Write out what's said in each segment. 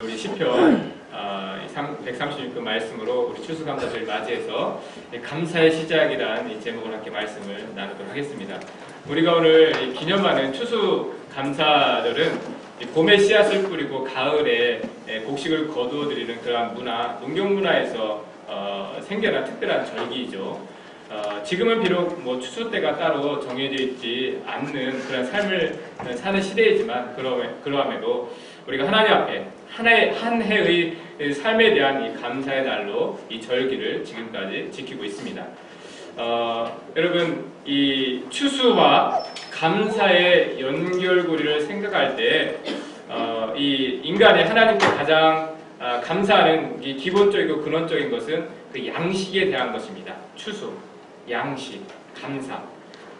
우리 시편 136편 말씀으로 우리 추수감사절을 맞이해서 감사의 시작이라는 이 제목을 함께 말씀을 나누도록 하겠습니다. 우리가 오늘 기념하는 추수감사절은 봄에 씨앗을 뿌리고 가을에 곡식을 거두어드리는 그러한 문화, 농경문화에서 생겨난 특별한 절기이죠. 지금은 비록 추수 때가 따로 정해져 있지 않는 그런 삶을 사는 시대이지만 그러함에도 우리가 하나님 앞에 한 해의 삶에 대한 이 감사의 날로 이 절기를 지금까지 지키고 있습니다. 여러분, 이 추수와 감사의 연결고리를 생각할 때 이 인간이 하나님께 가장 감사하는 이 기본적이고 근원적인 것은 그 양식에 대한 것입니다. 추수, 양식, 감사.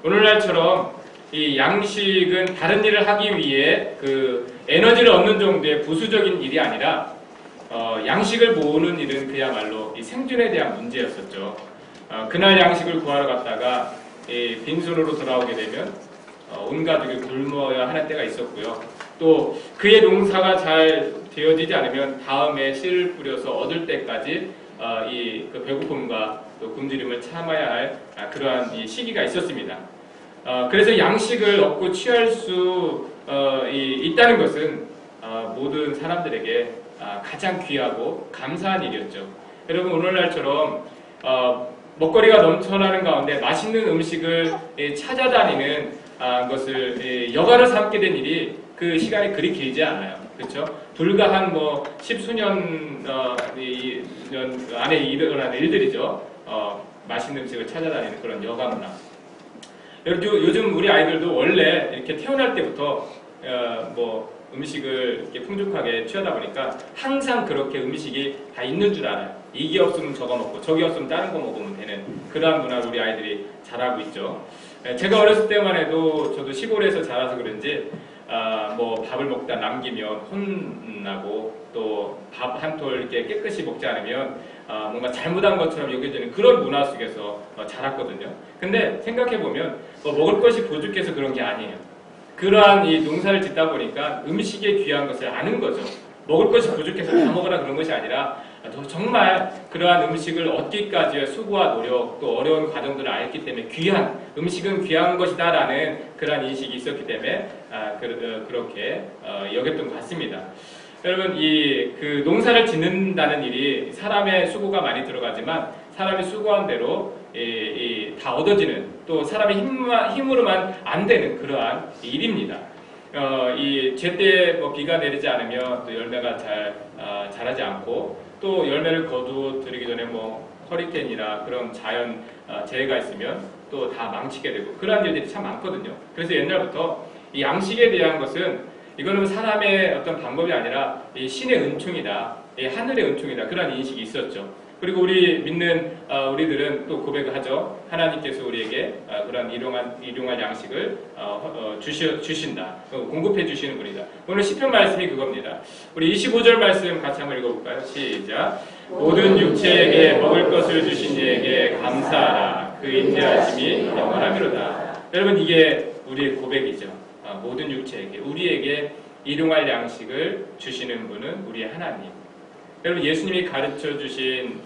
오늘날처럼 이 양식은 다른 일을 하기 위해 그 에너지를 얻는 정도의 부수적인 일이 아니라 양식을 모으는 일은 그야말로 이 생존에 대한 문제였었죠. 그날 양식을 구하러 갔다가 빈손으로 돌아오게 되면 온 가족이 굶어야 하는 때가 있었고요. 또 그의 농사가 잘 되어지지 않으면 다음에 씨를 뿌려서 얻을 때까지 그 배고픔과 또 굶주림을 참아야 할 그러한 이 시기가 있었습니다. 그래서 양식을 얻고 취할 수 있다는 것은 모든 사람들에게 가장 귀하고 감사한 일이었죠. 여러분, 오늘날처럼 먹거리가 넘쳐나는 가운데 맛있는 음식을 찾아다니는 것을 여가로 삼게 된 일이 그 시간이 그리 길지 않아요. 그렇죠? 불과 한 십수년 안에 일어나는 일들이죠. 맛있는 음식을 찾아다니는 그런 여가 문화. 요즘 우리 아이들도 원래 이렇게 태어날 때부터 음식을 이렇게 풍족하게 취하다 보니까 항상 그렇게 음식이 다 있는 줄 알아요. 이게 없으면 저거 먹고 저게 없으면 다른 거 먹으면 되는 그러한 문화를 우리 아이들이 잘하고 있죠. 제가 어렸을 때만 해도 저도 시골에서 자라서 그런지 밥을 먹다 남기면 혼나고 또 밥 한 톨 이렇게 깨끗이 먹지 않으면 뭔가 잘못한 것처럼 여겨지는 그런 문화 속에서 자랐거든요. 근데 생각해보면 먹을 것이 부족해서 그런 게 아니에요. 그러한 이 농사를 짓다 보니까 음식에 귀한 것을 아는 거죠. 먹을 것이 부족해서 다 먹으라 그런 것이 아니라 정말 그러한 음식을 얻기까지의 수고와 노력 또 어려운 과정들을 알기 때문에 귀한 음식은 귀한 것이다 라는 그러한 인식이 있었기 때문에 그렇게 여겼던 것 같습니다. 여러분, 그 농사를 짓는다는 일이 사람의 수고가 많이 들어가지만 사람이 수고한 대로 다 얻어지는 또 사람의 힘으로만 안 되는 그러한 일입니다. 제때 비가 내리지 않으면 또 열매가 자라지 않고 또 열매를 거두어들이기 전에 허리케인이나 그런 자연 재해가 있으면 또 다 망치게 되고 그러한 일들이 참 많거든요. 그래서 옛날부터 이 양식에 대한 것은 이거는 사람의 어떤 방법이 아니라 이 신의 은총이다, 이 하늘의 은총이다 그런 인식이 있었죠. 그리고 우리 믿는 우리들은 또 고백을 하죠. 하나님께서 우리에게 그런 일용할 양식을 주신다, 공급해 주시는 분이다. 오늘 시편 말씀이 그겁니다. 우리 25절 말씀 같이 한번 읽어볼까요? 시작. 모든 육체에게 먹을 것을 주신 이에게 감사하라. 그 인자하심이 영원하미로다. 여러분, 이게 우리의 고백이죠. 모든 육체에게, 우리에게 일용할 양식을 주시는 분은 우리의 하나님. 여러분, 예수님이 가르쳐 주신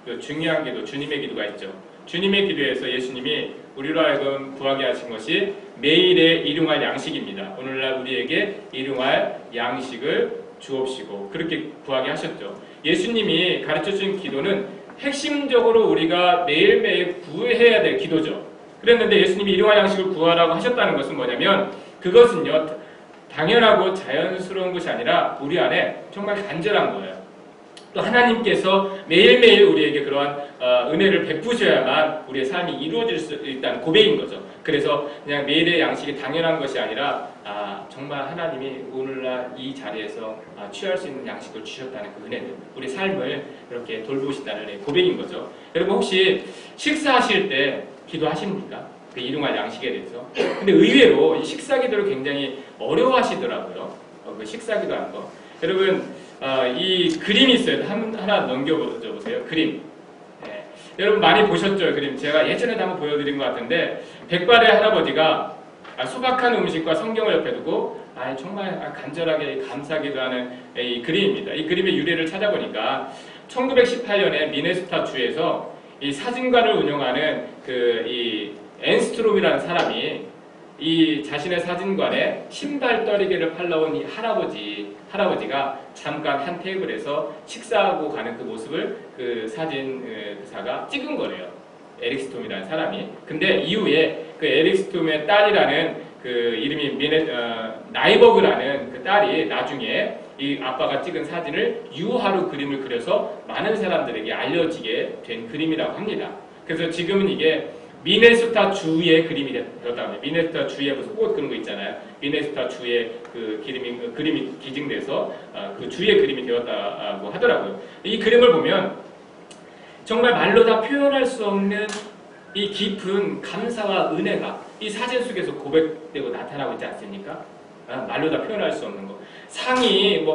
그 중요한 기도, 주님의 기도가 있죠. 주님의 기도에서 예수님이 우리로 하여금 구하게 하신 것이 매일의 일용할 양식입니다. 오늘날 우리에게 일용할 양식을 주옵시고 그렇게 구하게 하셨죠. 예수님이 가르쳐 주신 기도는 핵심적으로 우리가 매일매일 구해야 될 기도죠. 그랬는데 예수님이 일용할 양식을 구하라고 하셨다는 것은 뭐냐면 그것은요, 당연하고 자연스러운 것이 아니라 우리 안에 정말 간절한 거예요. 또 하나님께서 매일매일 우리에게 그러한 은혜를 베푸셔야만 우리의 삶이 이루어질 수 있다는 고백인 거죠. 그래서 그냥 매일의 양식이 당연한 것이 아니라 정말 하나님이 오늘날 이 자리에서 취할 수 있는 양식을 주셨다는 그 은혜는 우리 삶을 이렇게 돌보신다는 고백인 거죠. 여러분, 혹시 식사하실 때 기도하십니까? 그 일용할 양식에 대해서. 근데 의외로 이 식사 기도를 굉장히 어려워하시더라고요. 그 식사 기도하는 거. 여러분, 이 그림이 있어요. 하나 넘겨보세요. 그림. 네. 여러분 많이 보셨죠? 그림. 제가 예전에도 한번 보여드린 것 같은데 백발의 할아버지가 소박한 음식과 성경을 옆에 두고 정말 간절하게 감사하기도 하는 이 그림입니다. 이 그림의 유래를 찾아보니까 1918년에 미네소타 주에서 이 사진관을 운영하는 이 앤스트롬이라는 사람이 이 자신의 사진관에 신발떨이개를 팔러 온 이 할아버지가 잠깐 한 테이블에서 식사하고 가는 그 모습을 그 사진사가 찍은 거래요. 에릭 스톰이라는 사람이. 근데 이후에 그 에릭 스톰의 딸이라는 그 이름이 나이버그라는 그 딸이 나중에 이 아빠가 찍은 사진을 유화로 그림을 그려서 많은 사람들에게 알려지게 된 그림이라고 합니다. 그래서 지금은 이게 미네소타 주의 그림이 되었다고 합니다. 미네소타 주에 무슨 꽃 그런 거 있잖아요. 미네소타 주의 그 그림이 기증돼서 그 주의 그림이 되었다고 하더라고요. 이 그림을 보면 정말 말로 다 표현할 수 없는 이 깊은 감사와 은혜가 이 사진 속에서 고백되고 나타나고 있지 않습니까? 말로 다 표현할 수 없는 거. 상이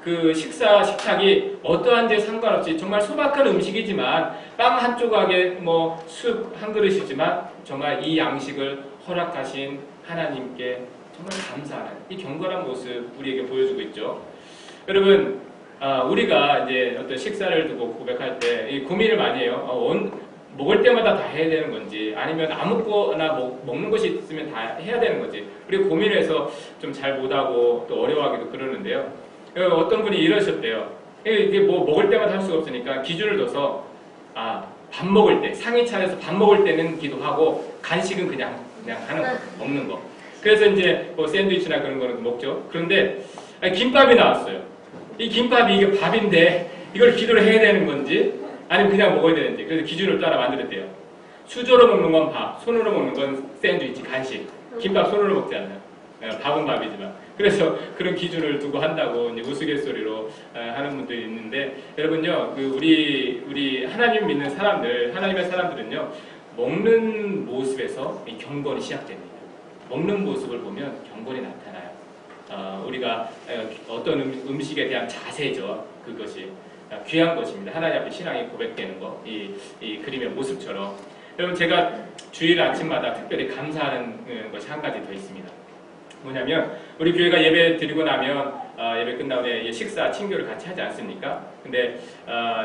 그 식탁이 어떠한지에 상관없이 정말 소박한 음식이지만 빵 한 조각에 숲 한 그릇이지만 정말 이 양식을 허락하신 하나님께 정말 감사하는 이 경건한 모습 우리에게 보여주고 있죠. 여러분, 우리가 이제 어떤 식사를 두고 고백할 때 고민을 많이 해요. 먹을 때마다 다 해야 되는 건지 아니면 아무거나 먹는 것이 있으면 다 해야 되는 건지 우리 고민해서 좀 잘 못하고 또 어려워하기도 그러는데요. 어떤 분이 이러셨대요. 이게 먹을 때마다 할 수가 없으니까 기준을 둬서 밥 먹을 때 상이 차려서 밥 먹을 때는 기도하고 간식은 그냥 하는 거 먹는 거. 그래서 이제 샌드위치나 그런 거는 먹죠. 그런데 김밥이 나왔어요. 이 김밥이 이게 밥인데 이걸 기도를 해야 되는 건지 아니면 그냥 먹어야 되는지. 그래서 기준을 따라 만들었대요. 수저로 먹는 건 밥, 손으로 먹는 건 샌드위치, 간식. 김밥 손으로 먹지 않아요. 밥은 밥이지만. 그래서 그런 기준을 두고 한다고 이제 우스갯소리로 하는 분들이 있는데, 여러분요, 우리 하나님 믿는 사람들, 하나님의 사람들은요, 먹는 모습에서 이 경건이 시작됩니다. 먹는 모습을 보면 경건이 나타나요. 우리가 어떤 음식에 대한 자세죠. 그것이. 귀한 것입니다. 하나님 앞에 신앙이 고백되는 것, 이 그림의 모습처럼. 여러분, 제가 주일 아침마다 특별히 감사하는 것이 한 가지 더 있습니다. 뭐냐면, 우리 교회가 예배 드리고 나면, 예배 끝나고 식사, 친교를 같이 하지 않습니까? 근데,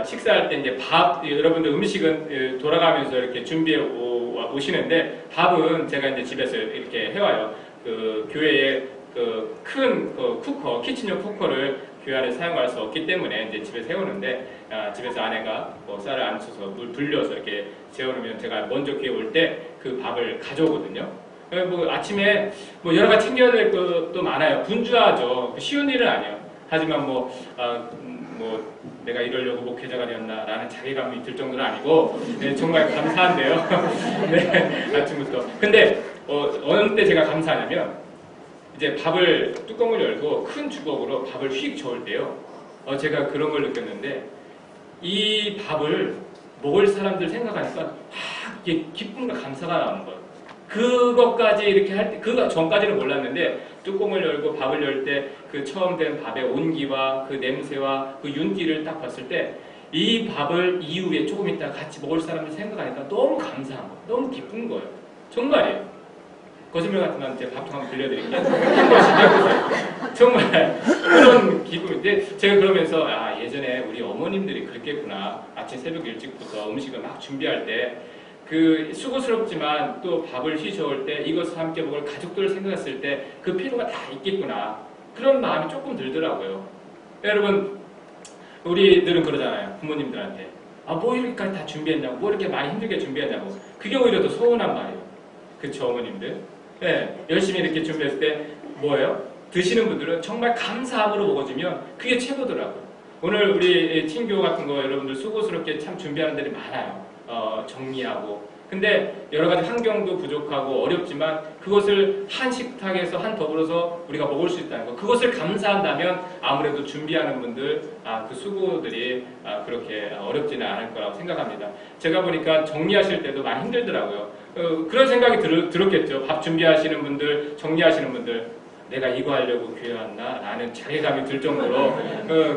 식사할 때 이제 여러분들 음식은 돌아가면서 이렇게 준비해 오시는데, 밥은 제가 이제 집에서 이렇게 해와요. 그 교회에 큰 쿠커, 키친용 쿠커를 교회 안에 사용할 수 없기 때문에 이제 집에 세우는데 집에서 아내가 쌀을 안 쳐서 물 불려서 이렇게 재워놓으면 제가 먼저 교회 올 때 그 밥을 가져오거든요. 아침에 여러 가지 챙겨야 될 것도 많아요. 분주하죠. 쉬운 일은 아니에요. 하지만 내가 이러려고 목회자가 되었나라는 자괴감이 들 정도는 아니고 정말 감사한데요. 네, 아침부터. 근데 어느 때 제가 감사하냐면 이제 밥을 뚜껑을 열고 큰 주걱으로 밥을 휙 저을 때요. 제가 그런 걸 느꼈는데 이 밥을 먹을 사람들 생각하니까 이게 기쁨과 감사가 나오는 거예요. 그것까지 이렇게 할 때, 그 전까지는 몰랐는데 뚜껑을 열고 밥을 열 때 그 처음 된 밥의 온기와 그 냄새와 그 윤기를 딱 봤을 때 이 밥을 이후에 조금 있다 같이 먹을 사람들 생각하니까 너무 감사한 거예요. 너무 기쁜 거예요. 정말이에요. 거짓말 같으면 제가 밥통 한번 빌려드릴게요. 한 번씩 정말 그런 기분인데 제가 그러면서 예전에 우리 어머님들이 그랬겠구나. 아침 새벽 일찍부터 음식을 막 준비할 때 그 수고스럽지만 또 밥을 휘저을 때 이것을 함께 먹을 가족들을 생각했을 때 그 필요가 다 있겠구나. 그런 마음이 조금 들더라고요. 여러분, 우리들은 그러잖아요. 부모님들한테 뭐 이렇게까지 다 준비했냐고, 뭐 이렇게 많이 힘들게 준비했냐고. 그게 오히려 더 서운한 말이에요. 그쵸, 어머님들? 네, 열심히 이렇게 준비했을 때 뭐예요? 드시는 분들은 정말 감사함으로 먹어주면 그게 최고더라고요. 오늘 우리 친교 같은 거 여러분들 수고스럽게 참 준비하는 데이 많아요. 정리하고. 근데 여러 가지 환경도 부족하고 어렵지만 그것을 한 식탁에서 한 더불어서 우리가 먹을 수 있다는 거. 그것을 감사한다면 아무래도 준비하는 분들, 그 수고들이 그렇게 어렵지는 않을 거라고 생각합니다. 제가 보니까 정리하실 때도 많이 힘들더라고요. 그런 생각이 들었겠죠. 밥 준비하시는 분들, 정리하시는 분들. 내가 이거 하려고 교회 왔나? 라는 자괴감이 들 정도로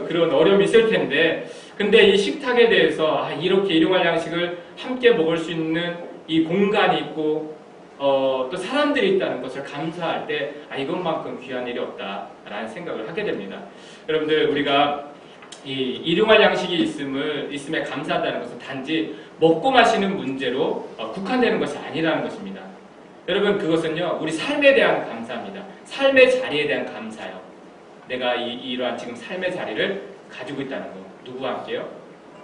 그런 어려움이 있을 텐데, 근데 이 식탁에 대해서 이렇게 일용할 양식을 함께 먹을 수 있는 이 공간이 있고 또 사람들이 있다는 것을 감사할 때 이것만큼 귀한 일이 없다라는 생각을 하게 됩니다. 여러분들 우리가 이 일용할 양식이 있음에 감사하다는 것은 단지 먹고 마시는 문제로 국한되는 것이 아니라는 것입니다. 여러분 그것은요 우리 삶에 대한 감사입니다. 삶의 자리에 대한 감사요. 내가 이러한 지금 삶의 자리를 가지고 있다는 거. 누구와 함께요?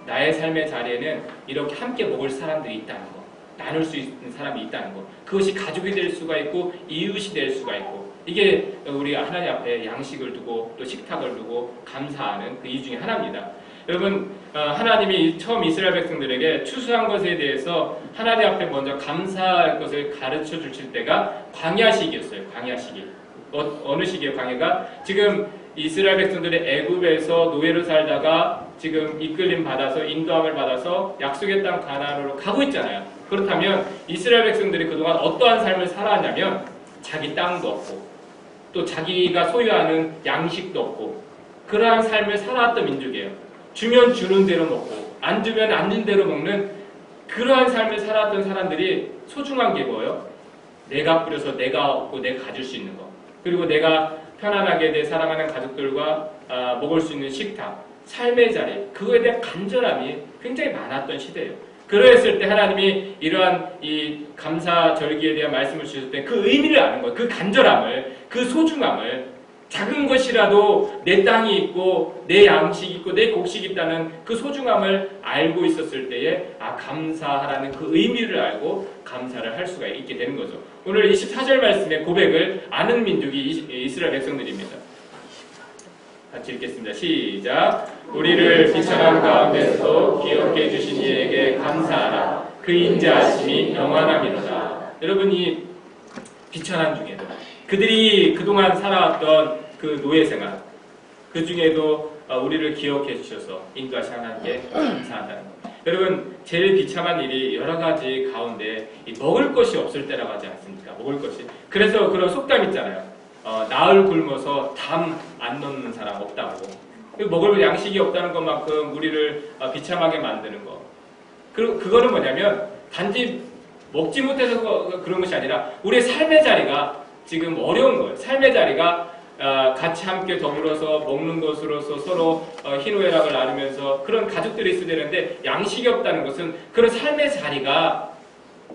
나의 삶의 자리에는 이렇게 함께 먹을 사람들이 있다는 거. 나눌 수 있는 사람이 있다는 것. 그것이 가족이 될 수가 있고 이웃이 될 수가 있고 이게 우리 하나님 앞에 양식을 두고 또 식탁을 두고 감사하는 그 이유 중에 하나입니다. 여러분 하나님이 처음 이스라엘 백성들에게 추수한 것에 대해서 하나님 앞에 먼저 감사할 것을 가르쳐 주실 때가 광야 시기였어요. 광야 시기. 어느 시기에 광야가 지금 이스라엘 백성들의 애굽에서 노예로 살다가 지금 이끌림 받아서 인도함을 받아서 약속의 땅 가나안으로 가고 있잖아요. 그렇다면 이스라엘 백성들이 그동안 어떠한 삶을 살아왔냐면 자기 땅도 없고 또 자기가 소유하는 양식도 없고 그러한 삶을 살아왔던 민족이에요. 주면 주는 대로 먹고 안 주면 안 준 대로 먹는 그러한 삶을 살아왔던 사람들이 소중한 게 뭐예요? 내가 뿌려서 내가 얻고 내가 가질 수 있는 거. 그리고 내가 편안하게 내 사랑하는 가족들과 먹을 수 있는 식탁, 삶의 자리, 그거에 대한 간절함이 굉장히 많았던 시대예요. 그러했을 때 하나님이 이러한 이 감사 절기에 대한 말씀을 주셨을 때 그 의미를 아는 거예요. 그 간절함을, 그 소중함을, 작은 것이라도 내 땅이 있고 내 양식이 있고 내 곡식이 있다는 그 소중함을 알고 있었을 때에 감사하라는 그 의미를 알고 감사를 할 수가 있게 되는 거죠. 오늘 24절 말씀의 고백을 아는 민족이 이스라엘 백성들입니다. 같이 읽겠습니다. 시작. 우리를 비천한 가운데서 기억해 주신 이에게 감사하라. 그 인자하심이 영원함이로다. 여러분이 비천한 중에도 그들이 그동안 살아왔던 그 노예 생활 그 중에도 우리를 기억해 주셔서 인도하신 하나님께 감사한다는 것. 여러분 제일 비참한 일이 여러 가지 가운데 먹을 것이 없을 때라고 하지 않습니까? 먹을 것이. 그래서 그런 속담 있잖아요. 나흘 굶어서 담 안 넣는 사람 없다고. 먹을 양식이 없다는 것만큼 우리를 비참하게 만드는 거. 그거는 뭐냐면 단지 먹지 못해서 그런 것이 아니라 우리의 삶의 자리가 지금 어려운 거예요. 삶의 자리가 같이 함께 더불어서 먹는 것으로서 서로 희노애락을 나누면서 그런 가족들이 있어야 되는데 양식이 없다는 것은 그런 삶의 자리가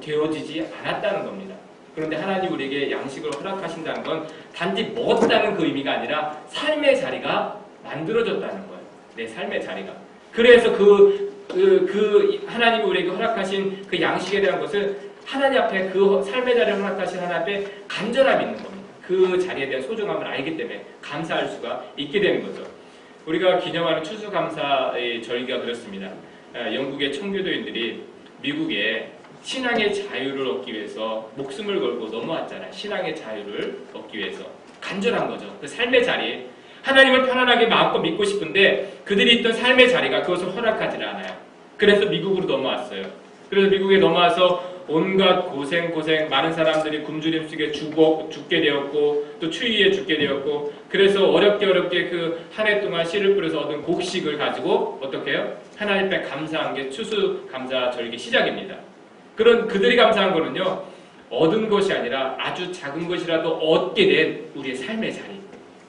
되어지지 않았다는 겁니다. 그런데 하나님 우리에게 양식을 허락하신다는 건 단지 먹었다는 그 의미가 아니라 삶의 자리가 만들어졌다는 거예요. 내 삶의 자리가. 그래서 하나님이 우리에게 허락하신 그 양식에 대한 것을 하나님 앞에 그 삶의 자리를 허락하신 하나님 앞에 간절함이 있는 겁니다. 그 자리에 대한 소중함을 알기 때문에 감사할 수가 있게 되는 거죠. 우리가 기념하는 추수감사의 절기가 그렇습니다. 영국의 청교도인들이 미국에 신앙의 자유를 얻기 위해서 목숨을 걸고 넘어왔잖아요. 신앙의 자유를 얻기 위해서. 간절한 거죠. 그 삶의 자리. 하나님을 편안하게 마음껏 믿고 싶은데 그들이 있던 삶의 자리가 그것을 허락하지 않아요. 그래서 미국으로 넘어왔어요. 그래서 미국에 넘어와서 온갖 고생 많은 사람들이 굶주림 속에 죽게 되었고 또 추위에 죽게 되었고 그래서 어렵게 그 한 해 동안 씨를 뿌려서 얻은 곡식을 가지고 어떻게 해요? 하나님 앞에 감사한 게 추수감사 절기 시작입니다. 그런 그들이 감사한 거는요 얻은 것이 아니라 아주 작은 것이라도 얻게 된 우리의 삶의 자리,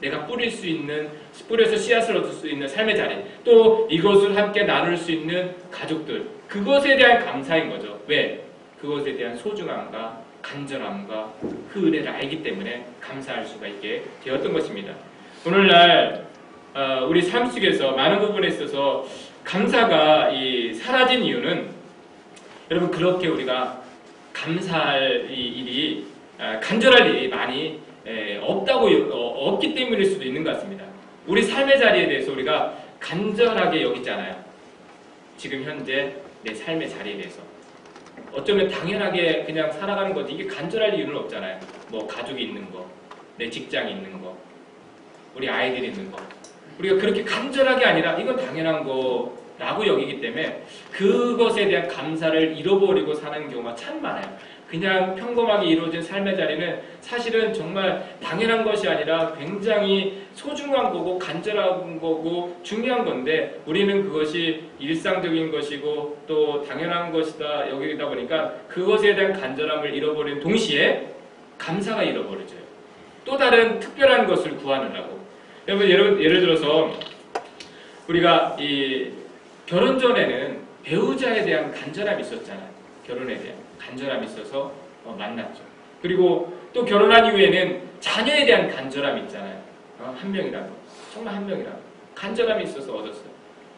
내가 뿌려서 씨앗을 얻을 수 있는 삶의 자리, 또 이것을 함께 나눌 수 있는 가족들, 그것에 대한 감사인 거죠. 왜? 그것에 대한 소중함과 간절함과 그 은혜를 알기 때문에 감사할 수가 있게 되었던 것입니다. 오늘날 우리 삶 속에서 많은 부분에 있어서 감사가 사라진 이유는 여러분 그렇게 우리가 감사할 일이 간절할 일이 많이 없기 때문일 수도 있는 것 같습니다. 우리 삶의 자리에 대해서 우리가 간절하게 여기잖아요. 지금 현재 내 삶의 자리에 대해서 어쩌면 당연하게 그냥 살아가는 거지 이게 간절할 이유는 없잖아요. 뭐 가족이 있는 거, 내 직장이 있는 거, 우리 아이들이 있는 거, 우리가 그렇게 간절하게 아니라 이건 당연한 거라고 여기기 때문에 그것에 대한 감사를 잃어버리고 사는 경우가 참 많아요. 그냥 평범하게 이루어진 삶의 자리는 사실은 정말 당연한 것이 아니라 굉장히 소중한 거고 간절한 거고 중요한 건데 우리는 그것이 일상적인 것이고 또 당연한 것이다 여기다 보니까 그것에 대한 간절함을 잃어버린 동시에 감사가 잃어버려져요. 또 다른 특별한 것을 구하느라고. 예를 들어서 우리가 이 결혼 전에는 배우자에 대한 간절함이 있었잖아요. 결혼에 대한 간절함이 있어서 만났죠. 그리고 또 결혼한 이후에는 자녀에 대한 간절함이 있잖아요. 한 명이라도, 정말 한 명이라도 간절함이 있어서 얻었어요.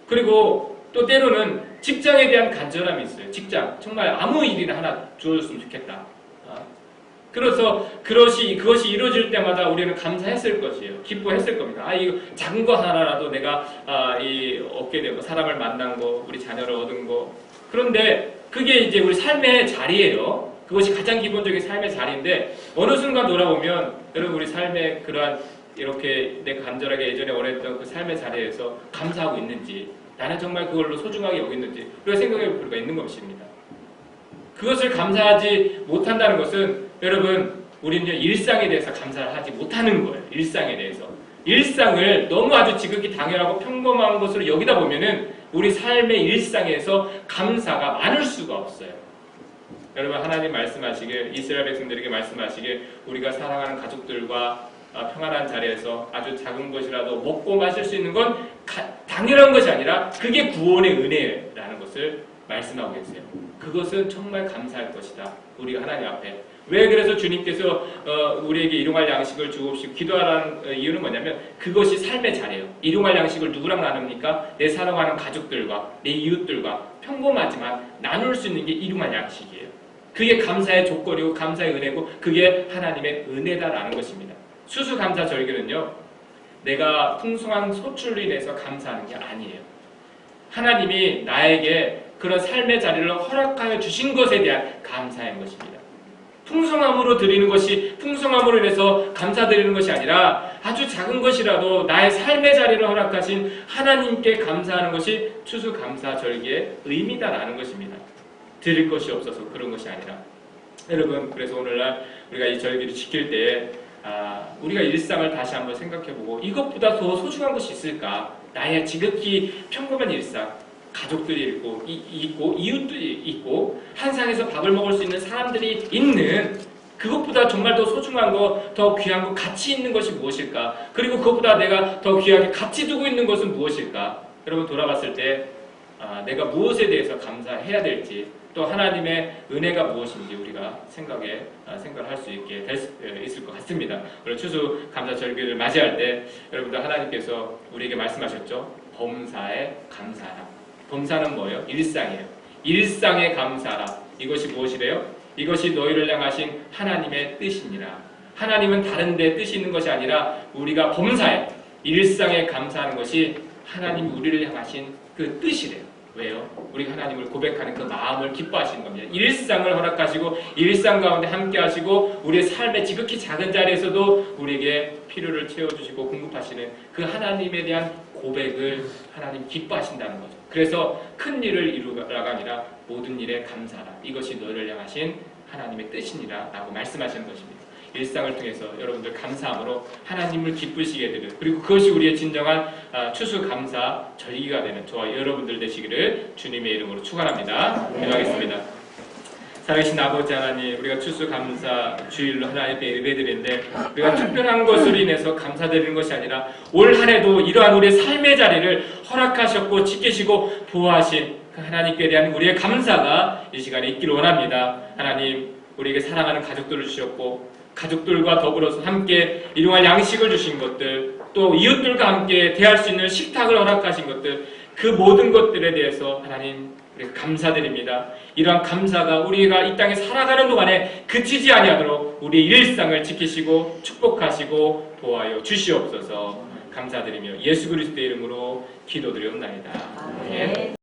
그리고 또 때로는 직장에 대한 간절함이 있어요. 직장, 정말 아무 일이나 하나 주어졌으면 좋겠다. 그래서 그것이 이루어질 때마다 우리는 감사했을 것이에요. 기뻐했을 겁니다. 이거 작은 거 하나라도 내가 얻게 되고 사람을 만난 거, 우리 자녀를 얻은 거. 그런데 그게 이제 우리 삶의 자리예요. 그것이 가장 기본적인 삶의 자리인데 어느 순간 돌아보면 여러분 우리 삶의 그러한 이렇게 내가 간절하게 예전에 원했던 그 삶의 자리에서 감사하고 있는지 나는 정말 그걸로 소중하게 여기는지 우리가 생각해 볼 필요가 있는 것입니다. 그것을 감사하지 못한다는 것은 여러분 우리는 일상에 대해서 감사를 하지 못하는 거예요. 일상에 대해서. 일상을 너무 아주 지극히 당연하고 평범한 것으로 여기다 보면은 우리 삶의 일상에서 감사가 많을 수가 없어요. 여러분 하나님 말씀하시길 이스라엘 백성들에게 말씀하시길 우리가 사랑하는 가족들과 평안한 자리에서 아주 작은 것이라도 먹고 마실 수 있는 건 당연한 것이 아니라 그게 구원의 은혜라는 것을 말씀하고 계세요. 그것은 정말 감사할 것이다. 우리가 하나님 앞에. 왜 그래서 주님께서 우리에게 일용할 양식을 주옵시고 기도하라는 이유는 뭐냐면 그것이 삶의 자리예요. 일용할 양식을 누구랑 나눕니까? 내 사랑하는 가족들과 내 이웃들과 평범하지만 나눌 수 있는 게 일용할 양식이에요. 그게 감사의 조건이고 감사의 은혜고 그게 하나님의 은혜다라는 것입니다. 수수감사절기는요. 내가 풍성한 소출로 인해서 감사하는 게 아니에요. 하나님이 나에게 그런 삶의 자리를 허락하여 주신 것에 대한 감사인 것입니다. 풍성함으로 드리는 것이 풍성함으로 인해서 감사드리는 것이 아니라 아주 작은 것이라도 나의 삶의 자리를 허락하신 하나님께 감사하는 것이 추수감사절기의 의미다라는 것입니다. 드릴 것이 없어서 그런 것이 아니라 여러분 그래서 오늘날 우리가 이 절기를 지킬 때에 우리가 일상을 다시 한번 생각해보고 이것보다 더 소중한 것이 있을까? 나의 지극히 평범한 일상 가족들이 있고 이웃들이 있고 한 상에서 밥을 먹을 수 있는 사람들이 있는 그것보다 정말 더 소중한 거, 더 귀한 거, 가치 있는 것이 무엇일까? 그리고 그것보다 내가 더 귀하게 가치 두고 있는 것은 무엇일까? 여러분 돌아봤을 때 내가 무엇에 대해서 감사해야 될지 또 하나님의 은혜가 무엇인지 우리가 생각을 할 수 있게 있을 것 같습니다. 오늘 추수감사절기를 맞이할 때 여러분들 하나님께서 우리에게 말씀하셨죠. 범사에 감사하라. 범사는 뭐예요? 일상이에요. 일상에 감사하라. 이것이 무엇이래요? 이것이 너희를 향하신 하나님의 뜻이니라. 하나님은 다른 데 뜻이 있는 것이 아니라 우리가 범사에 일상에 감사하는 것이 하나님 우리를 향하신 그 뜻이래요. 왜요? 우리가 하나님을 고백하는 그 마음을 기뻐하시는 겁니다. 일상을 허락하시고 일상 가운데 함께 하시고 우리의 삶의 지극히 작은 자리에서도 우리에게 필요를 채워주시고 공급하시는 그 하나님에 대한 고백을 하나님 기뻐하신다는 거죠. 그래서 큰 일을 이루라가 아니라 모든 일에 감사하라. 이것이 너희를 향하신 하나님의 뜻이니라 라고 말씀하시는 것입니다. 일상을 통해서 여러분들 감사함으로 하나님을 기쁘시게 되는 그리고 그것이 우리의 진정한 추수감사 절기가 되는 저와 여러분들 되시기를 주님의 이름으로 축원합니다. 기도하겠습니다. 살아계신 아버지 하나님, 우리가 추수감사 주일로 하나님께 예배드리는데 우리가 특별한 것으로 인해서 감사드리는 것이 아니라 올 한 해도 이러한 우리의 삶의 자리를 허락하셨고 지키시고 보호하신 그 하나님께 대한 우리의 감사가 이 시간에 있기를 원합니다. 하나님, 우리에게 사랑하는 가족들을 주셨고 가족들과 더불어서 함께 일용할 양식을 주신 것들 또 이웃들과 함께 대할 수 있는 식탁을 허락하신 것들 그 모든 것들에 대해서 하나님 우리가 감사드립니다. 이러한 감사가 우리가 이 땅에 살아가는 동안에 그치지 아니하도록 우리의 일상을 지키시고 축복하시고 보호하여 주시옵소서. 감사드리며 예수 그리스도의 이름으로 기도드리옵나이다. 아멘.